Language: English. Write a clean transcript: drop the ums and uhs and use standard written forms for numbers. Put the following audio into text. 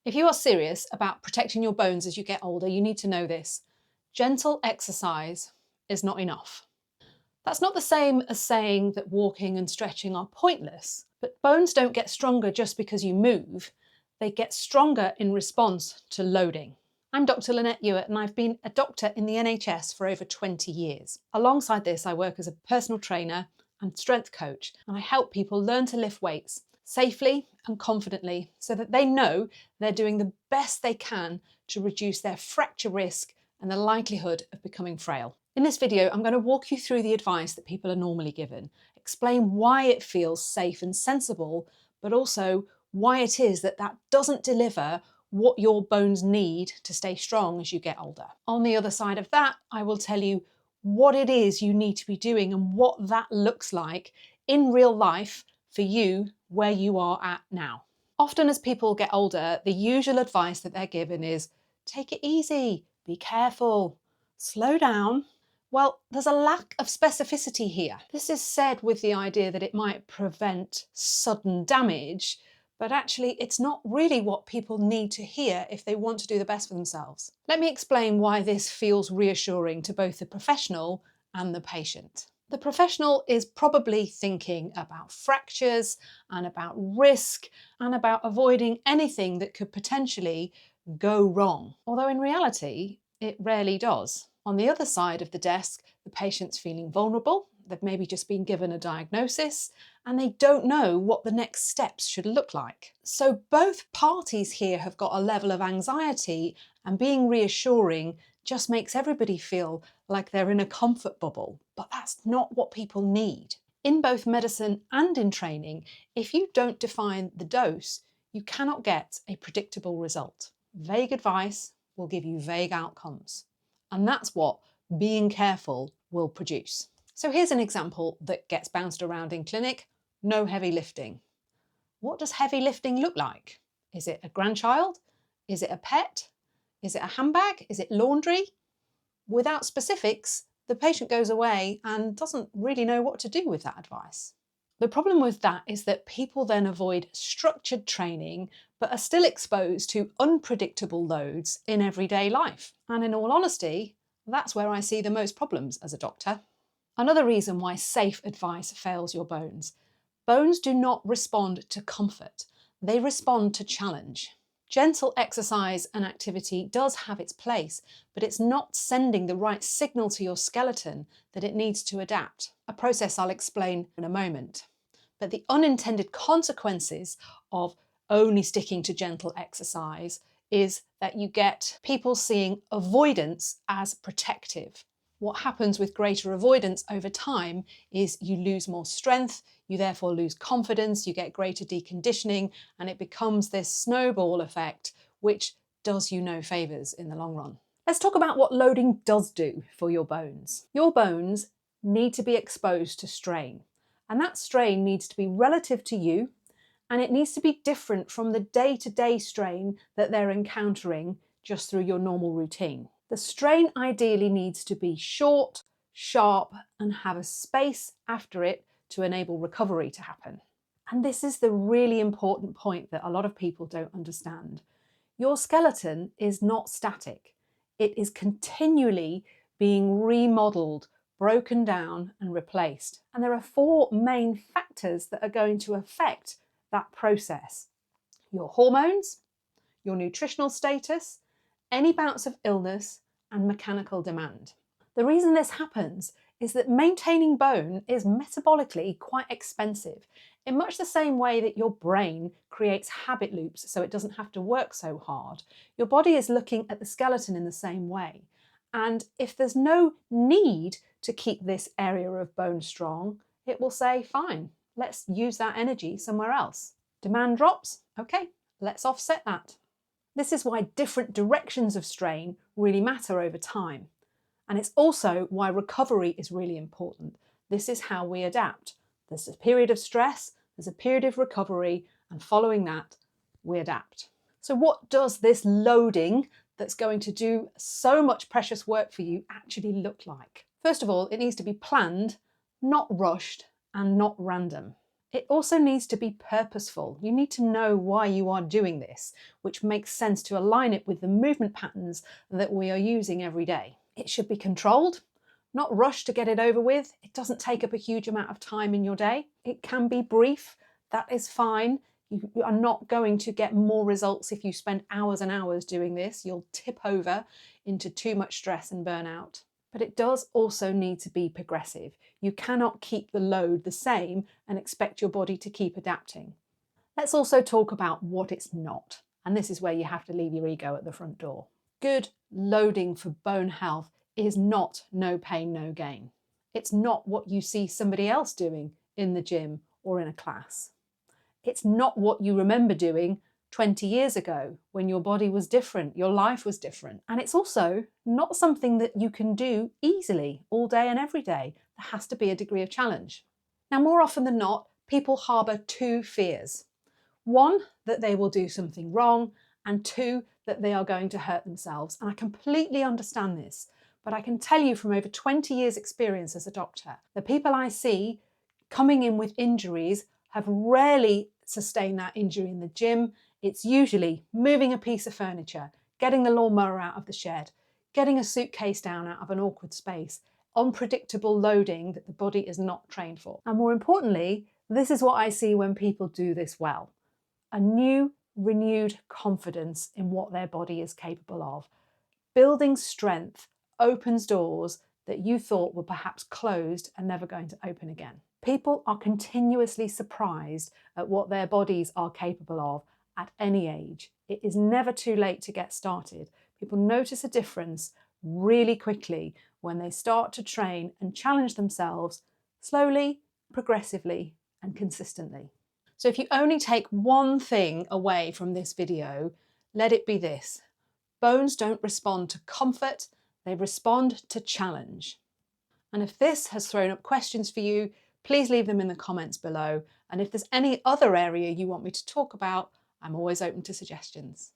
If you are serious about protecting your bones as you get older, you need to know this. Gentle exercise is not enough. That's not the same as saying that walking and stretching are pointless, but bones don't get stronger just because you move. They get stronger in response to loading. I'm Dr. Lynette Ewart and I've been a doctor in the NHS for over 20 years. Alongside this, I work as a personal trainer and strength coach, and I help people learn to lift weights safely and confidently so that they know they're doing the best they can to reduce their fracture risk and the likelihood of becoming frail. In this video, I'm going to walk you through the advice that people are normally given, explain why it feels safe and sensible, but also why it is that that doesn't deliver what your bones need to stay strong as you get older. On the other side of that, I will tell you what it is you need to be doing and what that looks like in real life for you where you are at now. Often as people get older, the usual advice that they're given is take it easy, be careful, slow down. Well, there's a lack of specificity here. This is said with the idea that it might prevent sudden damage, but actually it's not really what people need to hear if they want to do the best for themselves. Let me explain why this feels reassuring to both the professional and the patient. The professional is probably thinking about fractures and about risk and about avoiding anything that could potentially go wrong, although in reality, it rarely does. On the other side of the desk, the patient's feeling vulnerable. They've maybe just been given a diagnosis and they don't know what the next steps should look like. So both parties here have got a level of anxiety, and being reassuring just makes everybody feel like they're in a comfort bubble. But that's not what people need. In both medicine and in training, if you don't define the dose, you cannot get a predictable result. Vague advice will give you vague outcomes. And that's what being careful will produce. So here's an example that gets bounced around in clinic: no heavy lifting. What does heavy lifting look like? Is it a grandchild? Is it a pet? Is it a handbag? Is it laundry? Without specifics, the patient goes away and doesn't really know what to do with that advice. The problem with that is that people then avoid structured training but are still exposed to unpredictable loads in everyday life. And in all honesty, that's where I see the most problems as a doctor. Another reason why safe advice fails your bones. Bones do not respond to comfort, they respond to challenge. Gentle exercise and activity does have its place, but it's not sending the right signal to your skeleton that it needs to adapt, a process I'll explain in a moment. But the unintended consequences of only sticking to gentle exercise is that you get people seeing avoidance as protective. What happens with greater avoidance over time is you lose more strength, you therefore lose confidence, you get greater deconditioning, and it becomes this snowball effect which does you no favours in the long run. Let's talk about what loading does do for your bones. Your bones need to be exposed to strain, and that strain needs to be relative to you, and it needs to be different from the day-to-day strain that they're encountering just through your normal routine. The strain ideally needs to be short, sharp, and have a space after it to enable recovery to happen. And this is the really important point that a lot of people don't understand. Your skeleton is not static. It is continually being remodeled, broken down, and replaced. And there are four main factors that are going to affect that process: your hormones, your nutritional status, any bouts of illness, and mechanical demand. The reason this happens is that maintaining bone is metabolically quite expensive, in much the same way that your brain creates habit loops so it doesn't have to work so hard. Your body is looking at the skeleton in the same way. And if there's no need to keep this area of bone strong, it will say, fine, let's use that energy somewhere else. Demand drops, okay, let's offset that. This is why different directions of strain really matter over time. And it's also why recovery is really important. This is how we adapt. There's a period of stress, there's a period of recovery, and following that, we adapt. So what does this loading that's going to do so much precious work for you actually look like? First of all, it needs to be planned, not rushed, and not random. It also needs to be purposeful. You need to know why you are doing this, which makes sense to align it with the movement patterns that we are using every day. It should be controlled, not rushed to get it over with. It doesn't take up a huge amount of time in your day. It can be brief. That is fine. You are not going to get more results if you spend hours and hours doing this. You'll tip over into too much stress and burnout. But it does also need to be progressive. You cannot keep the load the same and expect your body to keep adapting. Let's also talk about what it's not. And this is where you have to leave your ego at the front door. Good loading for bone health is not no pain, no gain. It's not what you see somebody else doing in the gym or in a class. It's not what you remember doing 20 years ago when your body was different, your life was different. And it's also not something that you can do easily all day and every day. There has to be a degree of challenge. Now, more often than not, people harbour two fears. One, that they will do something wrong, and two, that they are going to hurt themselves. And I completely understand this, but I can tell you from over 20 years experience as a doctor, the people I see coming in with injuries have rarely sustained that injury in the gym. It's usually moving a piece of furniture, getting the lawnmower out of the shed, getting a suitcase down out of an awkward space, unpredictable loading that the body is not trained for. And more importantly, this is what I see when people do this well. A new, renewed confidence in what their body is capable of. Building strength opens doors that you thought were perhaps closed and never going to open again. People are continuously surprised at what their bodies are capable of at any age. It is never too late to get started. People notice a difference really quickly when they start to train and challenge themselves slowly, progressively, and consistently. So if you only take one thing away from this video, let it be this. Bones don't respond to comfort, they respond to challenge. And if this has thrown up questions for you, please leave them in the comments below. And if there's any other area you want me to talk about, I'm always open to suggestions.